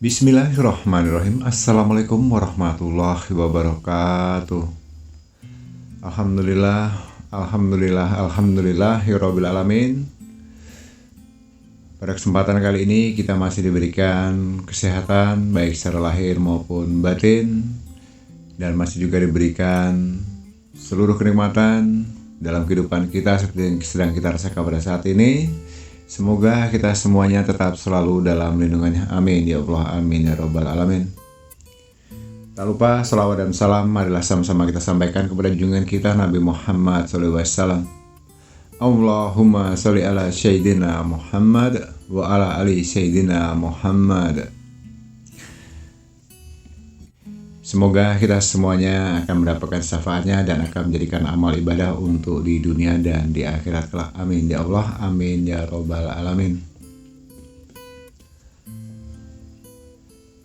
Bismillahirrahmanirrahim. Assalamualaikum warahmatullahi wabarakatuh. Alhamdulillahirabbil alamin. Pada kesempatan kali ini kita masih diberikan kesehatan baik secara lahir maupun batin, dan masih juga diberikan seluruh kenikmatan dalam kehidupan kita seperti yang sedang kita rasakan pada saat ini. Semoga kita semuanya tetap selalu dalam lindungannya. Amin ya Allah, amin ya rabbal alamin. Tak lupa salawat dan salam marilah sama-sama kita sampaikan kepada junjungan kita Nabi Muhammad SAW. Allahumma sholli ala Sayyidina Muhammad wa ala ali Sayyidina Muhammad. Semoga kita semuanya akan mendapatkan syafaatnya dan akan menjadikan amal ibadah untuk di dunia dan di akhirat kelak. Amin ya Allah, amin ya rabbal alamin.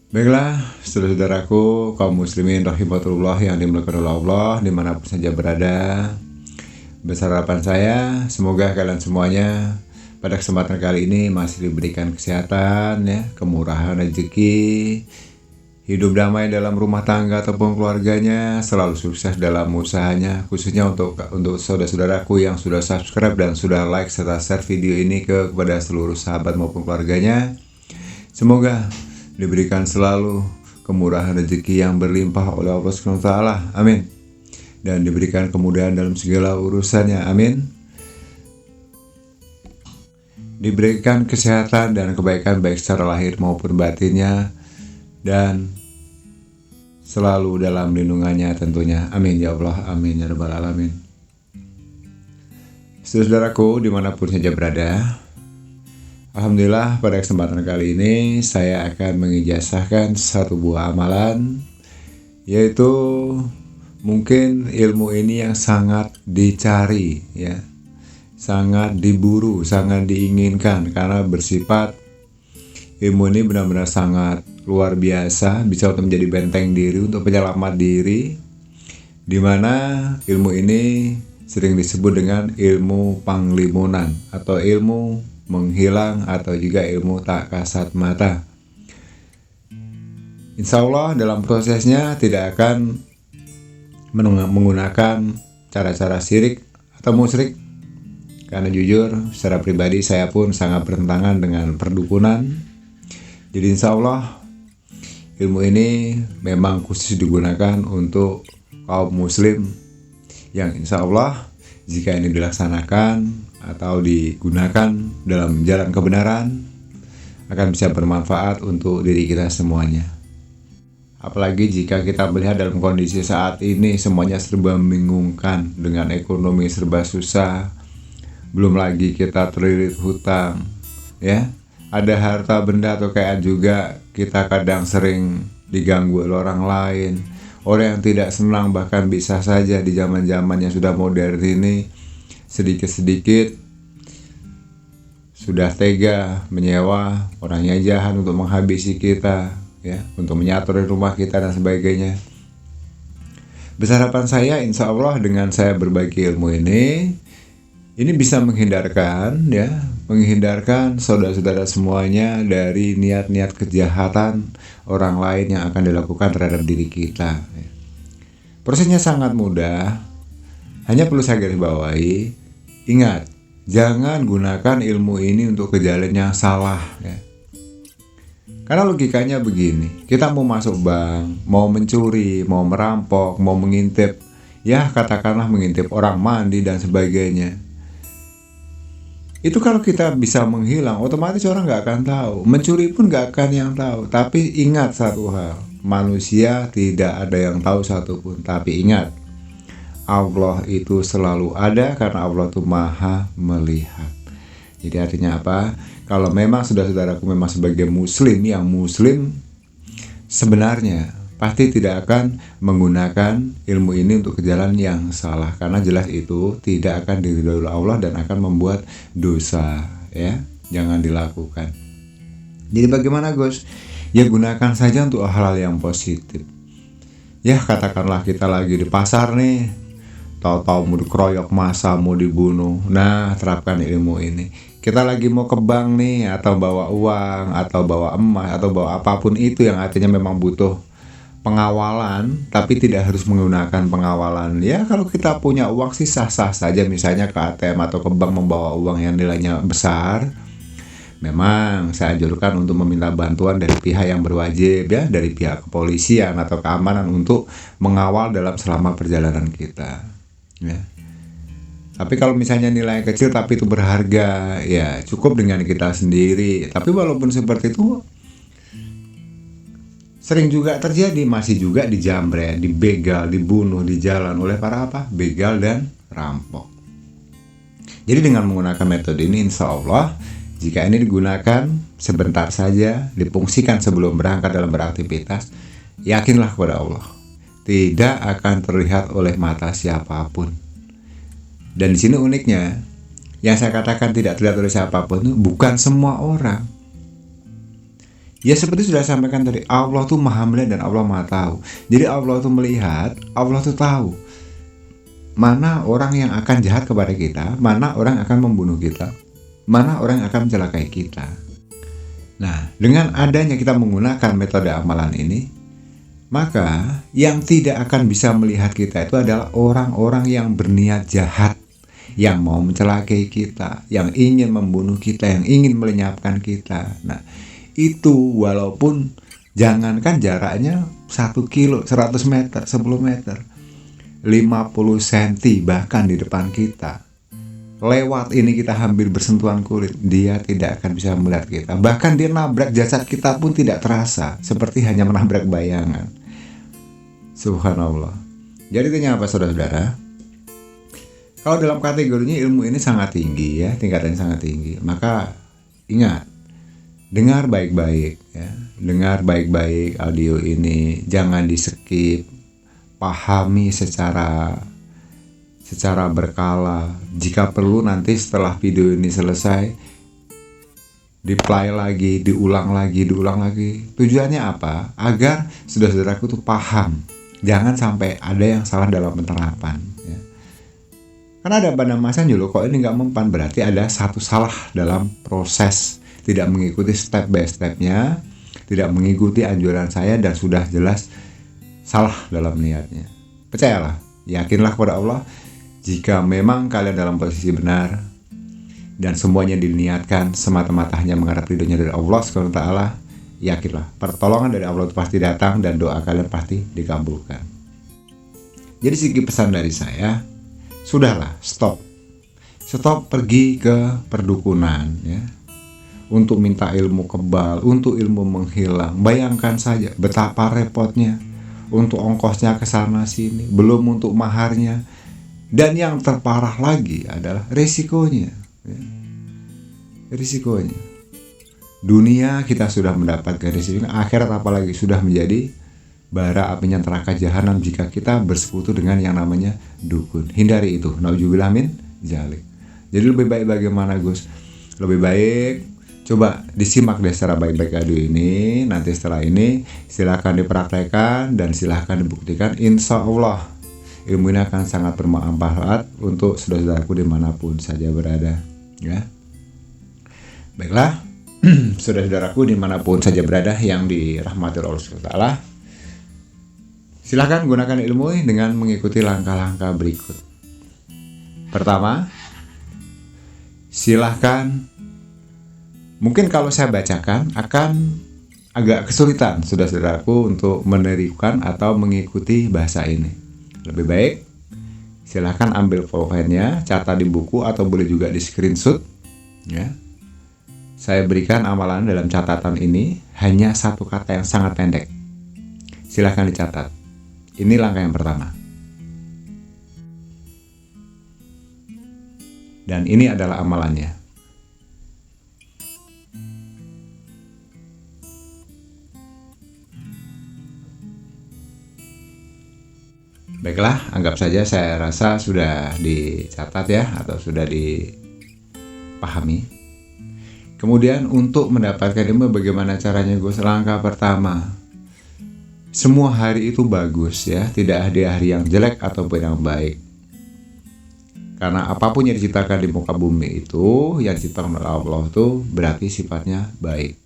Baiklah, saudara-saudaraku kaum muslimin rahimatullah yang dimuliakan oleh Allah dimanapun saja berada. Besar harapan saya, semoga kalian semuanya pada kesempatan kali ini masih diberikan kesehatan, kemurahan rezeki, hidup damai dalam rumah tangga ataupun keluarganya, selalu sukses dalam usahanya, khususnya untuk saudara-saudaraku yang sudah subscribe dan sudah like serta share video ini kepada seluruh sahabat maupun keluarganya. Semoga diberikan selalu kemurahan rezeki yang berlimpah oleh Allah SWT, amin. Dan diberikan kemudahan dalam segala urusannya, amin. Diberikan kesehatan dan kebaikan baik secara lahir maupun batinnya, dan selalu dalam lindungannya tentunya. Amin ya Allah, amin ya rabbal alamin. Saudaraku dimanapun saja berada, alhamdulillah pada kesempatan kali ini saya akan mengijazahkan satu buah amalan, yaitu mungkin ilmu ini yang sangat dicari, sangat diburu, sangat diinginkan, karena bersifat ilmu ini benar-benar sangat luar biasa, bisa untuk menjadi benteng diri, untuk penyelamat diri, dimana ilmu ini sering disebut dengan ilmu panglimunan atau ilmu menghilang atau juga ilmu tak kasat mata. Insya Allah dalam prosesnya tidak akan menggunakan cara-cara syirik atau musyrik, karena jujur secara pribadi saya pun sangat bertentangan dengan perdukunan. Jadi insya Allah ilmu ini memang khusus digunakan untuk kaum muslim yang insya Allah jika ini dilaksanakan atau digunakan dalam jalan kebenaran akan bisa bermanfaat untuk diri kita semuanya. Apalagi jika kita melihat dalam kondisi saat ini semuanya serba membingungkan, dengan ekonomi serba susah, belum lagi kita terlilit hutang, ada harta benda atau kekayaan juga kita kadang sering diganggu oleh orang lain. Orang yang tidak senang bahkan bisa saja di zaman-zaman yang sudah modern ini sedikit-sedikit sudah tega menyewa orang yang jahat untuk menghabisi kita, untuk menyaturi rumah kita dan sebagainya. Besar harapan saya insya Allah dengan saya berbagi ilmu ini bisa menghindarkan saudara-saudara semuanya dari niat-niat kejahatan orang lain yang akan dilakukan terhadap diri kita. Prosesnya sangat mudah, hanya perlu saya garis bawahi. Ingat, jangan gunakan ilmu ini untuk ke jalan yang salah, Karena logikanya begini, kita mau masuk bank, mau mencuri, mau merampok, mau mengintip, katakanlah mengintip orang mandi dan sebagainya. Itu kalau kita bisa menghilang, otomatis orang gak akan tahu. Mencuri pun gak akan yang tahu. Tapi ingat satu hal, manusia tidak ada yang tahu satupun. Tapi ingat, Allah itu selalu ada karena Allah itu maha melihat. Jadi artinya apa? Kalau memang saudara-saudaraku memang sebagai muslim, yang muslim sebenarnya pasti tidak akan menggunakan ilmu ini untuk ke jalan yang salah, karena jelas itu tidak akan diridhoi oleh Allah dan akan membuat dosa, ya. Jangan dilakukan. Jadi bagaimana, Gus? Ya gunakan saja untuk hal-hal yang positif. Ya katakanlah kita lagi di pasar nih, tahu-tahu mau dikeroyok massa, mau dibunuh. Nah, terapkan ilmu ini. Kita lagi mau ke bank nih, atau bawa uang, atau bawa emas, atau bawa apapun itu yang artinya memang butuh pengawalan, tapi tidak harus menggunakan pengawalan. Ya kalau kita punya uang sih sah-sah saja, misalnya ke ATM atau ke bank membawa uang yang nilainya besar. Memang saya anjurkan untuk meminta bantuan dari pihak yang berwajib, ya, dari pihak kepolisian atau keamanan untuk mengawal dalam selama perjalanan kita, ya. Tapi kalau misalnya nilai kecil tapi itu berharga, ya cukup dengan kita sendiri. Tapi walaupun seperti itu, sering juga terjadi, masih juga dijamret, dibegal, dibunuh di jalan oleh para begal dan rampok. Jadi dengan menggunakan metode ini, insya Allah jika ini digunakan sebentar saja, difungsikan sebelum berangkat dalam beraktivitas, yakinlah kepada Allah, tidak akan terlihat oleh mata siapapun. Dan di sini uniknya, yang saya katakan tidak terlihat oleh siapapun itu bukan semua orang. Ya seperti sudah sampaikan tadi, Allah tuh maha melihat dan Allah maha tahu. Jadi Allah tuh melihat, Allah tuh tahu mana orang yang akan jahat kepada kita, mana orang yang akan membunuh kita, mana orang yang akan mencelakai kita. Nah, dengan adanya kita menggunakan metode amalan ini, maka yang tidak akan bisa melihat kita itu adalah orang-orang yang berniat jahat, yang mau mencelakai kita, yang ingin membunuh kita, yang ingin melenyapkan kita. Nah, itu walaupun jangankan jaraknya 1 kilo, 100 meter, 10 meter, 50 cm bahkan di depan kita, lewat ini kita hampir bersentuhan kulit, dia tidak akan bisa melihat kita. Bahkan dia nabrak jasad kita pun tidak terasa, seperti hanya menabrak bayangan. Subhanallah. Jadi artinya apa, saudara-saudara? Kalau dalam kategorinya ilmu ini sangat tinggi, ya, tingkatannya sangat tinggi, maka ingat, dengar baik-baik, ya. Dengar baik-baik audio ini, jangan di-skip, pahami secara berkala. Jika perlu nanti setelah video ini selesai, di-play lagi, diulang lagi. Tujuannya apa? Agar saudara-saudaraku tuh paham. Jangan sampai ada yang salah dalam penerapan, ya. Karena ada pada masanya loh, kok ini nggak mempan, berarti ada satu salah dalam proses, tidak mengikuti step by stepnya, tidak mengikuti anjuran saya, dan sudah jelas salah dalam niatnya. Percayalah, yakinlah kepada Allah, jika memang kalian dalam posisi benar dan semuanya diniatkan semata-mata hanya mengharap ridhonya dari Allah SWT, yakinlah pertolongan dari Allah itu pasti datang dan doa kalian pasti dikabulkan. Jadi segi pesan dari saya, sudahlah, stop pergi ke perdukunan, ya, untuk minta ilmu kebal, untuk ilmu menghilang. Bayangkan saja betapa repotnya untuk ongkosnya ke sana sini, belum untuk maharnya. Dan yang terparah lagi adalah risikonya, ya. Risikonya. Dunia kita sudah mendapatkan risikonya, akhirat apalagi sudah menjadi bara apinya neraka jahanam jika kita bersekutu dengan yang namanya dukun. Hindari itu. Nauzubillah min dzalik. Jadi lebih baik bagaimana, Gus? Lebih baik coba disimak deh secara baik-baik audio ini. Nanti setelah ini silakan dipraktekkan dan silakan dibuktikan. Insya Allah ilmu ini akan sangat bermanfaat untuk saudara-saudaraku dimanapun saja berada, ya. Baiklah, saudara-saudaraku dimanapun saja berada yang dirahmati Allah SWT, silakan gunakan ilmu ini dengan mengikuti langkah-langkah berikut. Pertama, silahkan, mungkin kalau saya bacakan akan agak kesulitan saudara-saudaraku untuk menirukan atau mengikuti bahasa ini. Lebih baik silahkan ambil powerpoint-nya, catat di buku atau boleh juga di screenshot, ya. Saya berikan amalan dalam catatan ini hanya satu kata yang sangat pendek. Silahkan dicatat. Ini langkah yang pertama. Dan ini adalah amalannya. Baiklah, anggap saja saya rasa sudah dicatat ya, atau sudah dipahami. Kemudian untuk mendapatkan ilmu bagaimana caranya Gus? Langkah pertama, semua hari itu bagus ya, tidak ada hari yang jelek ataupun yang baik. Karena apapun yang diciptakan di muka bumi itu, yang diciptakan oleh Allah itu berarti sifatnya baik.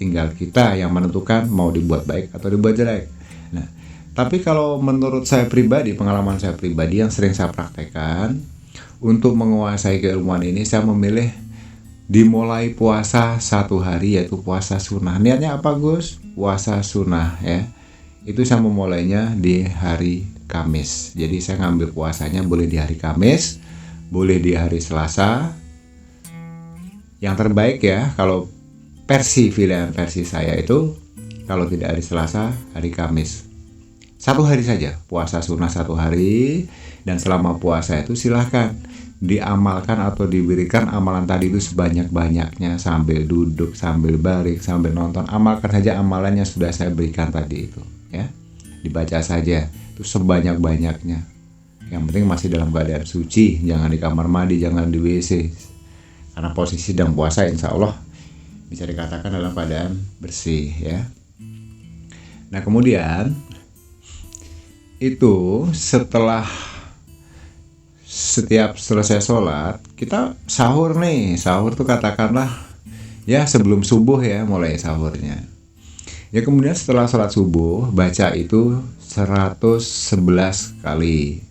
Tinggal kita yang menentukan mau dibuat baik atau dibuat jelek. Nah, tapi kalau menurut saya pribadi, pengalaman saya pribadi yang sering saya praktekkan, untuk menguasai keilmuan ini saya memilih dimulai puasa 1 hari, yaitu puasa sunnah. Niatnya apa Gus? Puasa sunnah ya. Itu saya memulainya di hari Kamis. Jadi saya ngambil puasanya boleh di hari Kamis, boleh di hari Selasa. Yang terbaik ya, kalau pilihan versi saya itu, kalau tidak hari Selasa, hari Kamis. 1 hari saja, puasa sunnah 1 hari. Dan selama puasa itu silahkan diamalkan atau diberikan amalan tadi itu sebanyak-banyaknya, sambil duduk, sambil baring, sambil nonton. Amalkan saja amalannya sudah saya berikan tadi itu ya. Dibaca saja itu sebanyak-banyaknya. Yang penting masih dalam keadaan suci, jangan di kamar mandi, jangan di WC. Karena posisi sedang puasa insya Allah bisa dikatakan dalam keadaan bersih ya. Nah kemudian itu setelah setiap selesai sholat, kita sahur nih. Sahur tuh katakanlah ya sebelum subuh ya, mulai sahurnya. Ya kemudian setelah sholat subuh, baca itu 111 kali.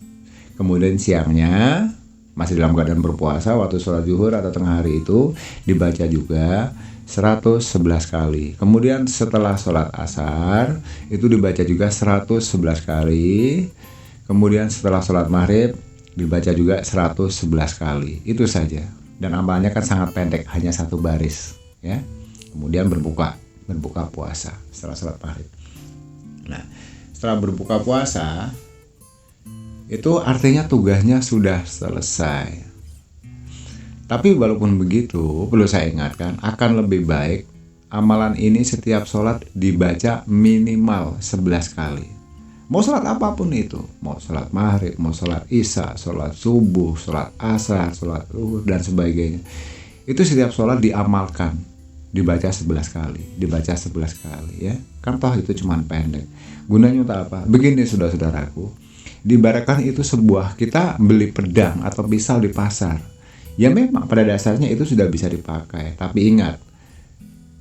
Kemudian siangnya, masih dalam keadaan berpuasa, waktu sholat zuhur atau tengah hari itu, dibaca juga 111 kali. Kemudian setelah sholat asar, itu dibaca juga 111 kali. Kemudian setelah sholat maghrib, dibaca juga 111 kali. Itu saja. Dan amalannya kan sangat pendek, hanya 1 baris ya. Kemudian berbuka puasa setelah sholat maghrib. Nah, setelah berbuka puasa itu artinya tugasnya sudah selesai. Tapi walaupun begitu, perlu saya ingatkan, akan lebih baik amalan ini setiap sholat dibaca minimal 11 kali. Mau sholat apapun itu, mau sholat maghrib, mau sholat isya, sholat subuh, sholat asar, sholat zuhur dan sebagainya. Itu setiap sholat diamalkan, dibaca 11 kali, dibaca 11 kali ya. Kan toh itu cuma pendek. Gunanya untuk apa? Begini saudara-saudaraku, diibaratkan itu sebuah, kita beli pedang atau pisau di pasar. Ya memang pada dasarnya itu sudah bisa dipakai, tapi ingat,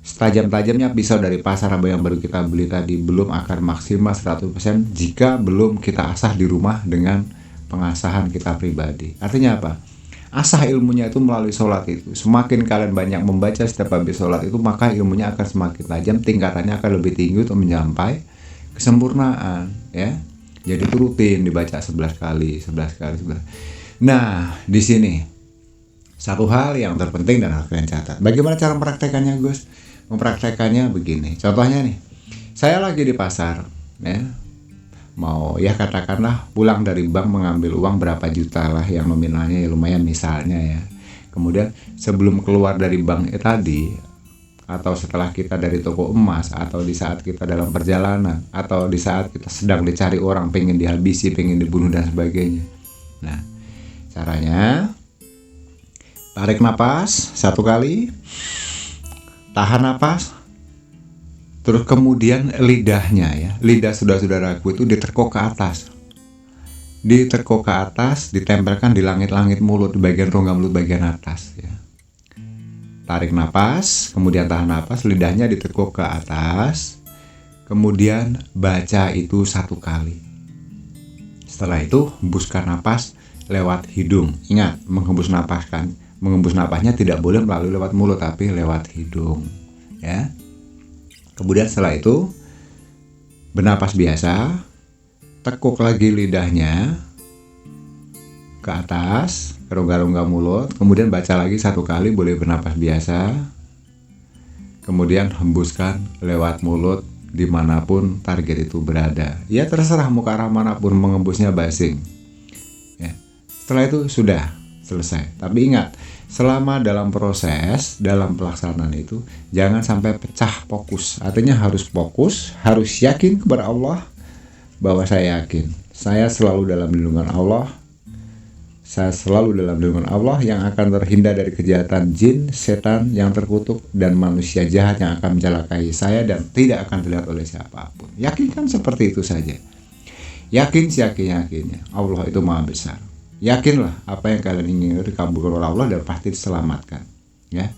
setajam-tajamnya pisau dari pasar yang baru kita beli tadi belum akan maksimal 100% jika belum kita asah di rumah dengan pengasahan kita pribadi. Artinya apa? Asah ilmunya itu melalui sholat itu. Semakin kalian banyak membaca setiap habis sholat itu, maka ilmunya akan semakin tajam, tingkatannya akan lebih tinggi untuk mencapai kesempurnaan ya. Jadi itu rutin dibaca 11 kali. Nah, di sini satu hal yang terpenting dan harus kalian catat. Bagaimana cara mempraktekannya, Gus? Mempraktekannya begini. Contohnya nih, saya lagi di pasar, ya. Mau ya katakanlah pulang dari bank mengambil uang berapa juta lah yang nominalnya ya lumayan misalnya ya. Kemudian sebelum keluar dari bank tadi, atau setelah kita dari toko emas, atau di saat kita dalam perjalanan, atau di saat kita sedang dicari orang, pengen dihabisi, pengen dibunuh dan sebagainya. Nah, caranya tarik napas 1 kali, tahan napas, terus kemudian lidahnya ya, lidah saudara-saudaraku itu diterkok ke atas. Diterkok ke atas, ditempelkan di langit-langit mulut, di bagian rongga mulut bagian atas ya. Tarik napas, kemudian tahan napas, lidahnya diterkok ke atas. Kemudian baca itu 1 kali. Setelah itu hembuskan napas lewat hidung. Ingat, menghembus napasnya tidak boleh melalui lewat mulut, tapi lewat hidung ya. Kemudian setelah itu bernapas biasa, tekuk lagi lidahnya ke atas, ke rongga-rongga mulut, kemudian baca lagi 1 kali, boleh bernapas biasa, kemudian hembuskan lewat mulut dimanapun target itu berada. Ya terserah mau ke arah manapun mengembusnya basing ya. Setelah itu sudah selesai. Tapi ingat, selama dalam proses, dalam pelaksanaan itu jangan sampai pecah fokus. Artinya harus fokus, harus yakin kepada Allah bahwa saya yakin Saya selalu dalam lindungan Allah. Saya selalu dalam lindungan Allah yang akan terhindar dari kejahatan jin, setan yang terkutuk, dan manusia jahat yang akan mencelakai saya dan tidak akan dilihat oleh siapapun. Yakinkan seperti itu saja. Yakin seyakin-yakinnya, Allah itu maha besar. Yakinlah apa yang kalian ingin dikabulkan oleh Allah dan pasti diselamatkan. Ya.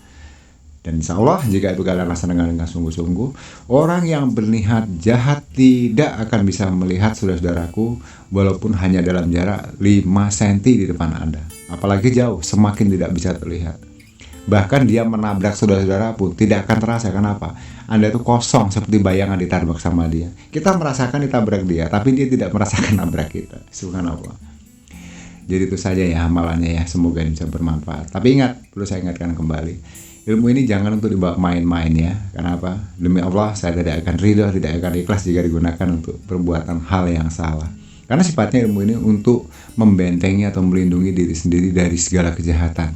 Dan insya Allah jika itu kalian laksanakan dengan sungguh-sungguh, orang yang berniat jahat tidak akan bisa melihat saudara-saudaraku walaupun hanya dalam jarak 5 cm di depan Anda. Apalagi jauh, semakin tidak bisa terlihat. Bahkan dia menabrak saudara-saudara pun tidak akan terasa. Kenapa? Anda itu kosong seperti bayangan ditabrak sama dia. Kita merasakan ditabrak dia, tapi dia tidak merasakan nabrak kita. Subhanallah. Jadi itu saja ya amalannya ya, semoga ini bisa bermanfaat. Tapi ingat, perlu saya ingatkan kembali, ilmu ini jangan untuk dibawa main-main ya. Kenapa? Demi Allah saya tidak akan ridho, tidak akan ikhlas jika digunakan untuk perbuatan hal yang salah. Karena sifatnya ilmu ini untuk membentengi atau melindungi diri sendiri dari segala kejahatan.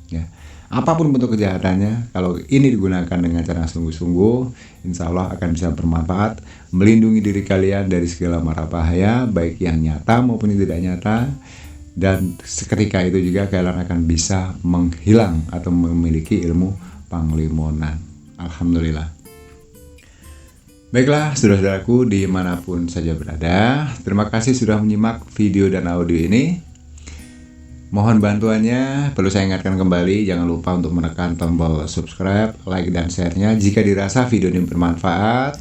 Ya. Apapun bentuk kejahatannya, kalau ini digunakan dengan cara sungguh-sungguh, insya Allah akan bisa bermanfaat, melindungi diri kalian dari segala mara bahaya, baik yang nyata maupun yang tidak nyata. Dan seketika itu juga kalian akan bisa menghilang atau memiliki ilmu panglimonan. Alhamdulillah. Baiklah saudara-saudaraku dimanapun saja berada, terima kasih sudah menyimak video dan audio ini. Mohon bantuannya, perlu saya ingatkan kembali, jangan lupa untuk menekan tombol subscribe, like, dan share-nya. Jika dirasa video ini bermanfaat,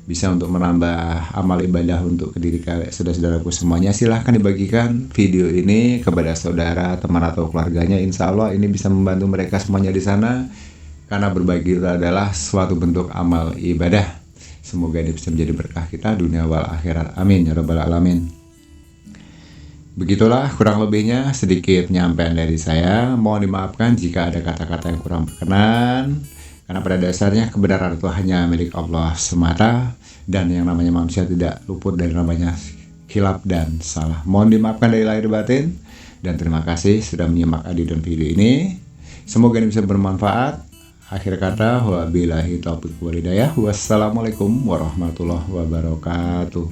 bisa untuk menambah amal ibadah untuk diri kalian, saudara-saudaraku semuanya, silahkan dibagikan video ini kepada saudara, teman, atau keluarganya. Insya Allah ini bisa membantu mereka semuanya di sana, karena berbagi itu adalah suatu bentuk amal ibadah. Semoga ini bisa menjadi berkah kita dunia wal akhirat. Amin ya rabbal alamin. Begitulah kurang lebihnya sedikit penyampaian dari saya. Mohon dimaafkan jika ada kata-kata yang kurang berkenan. Karena pada dasarnya kebenaran itu hanya milik Allah semata, dan yang namanya manusia tidak luput dari namanya khilaf dan salah. Mohon dimaafkan dari lahir batin, dan terima kasih sudah menyimak audio dan video ini. Semoga ini bisa bermanfaat. Akhir kata, wabillahi taufiq wal hidayah. Wassalamualaikum warahmatullahi wabarakatuh.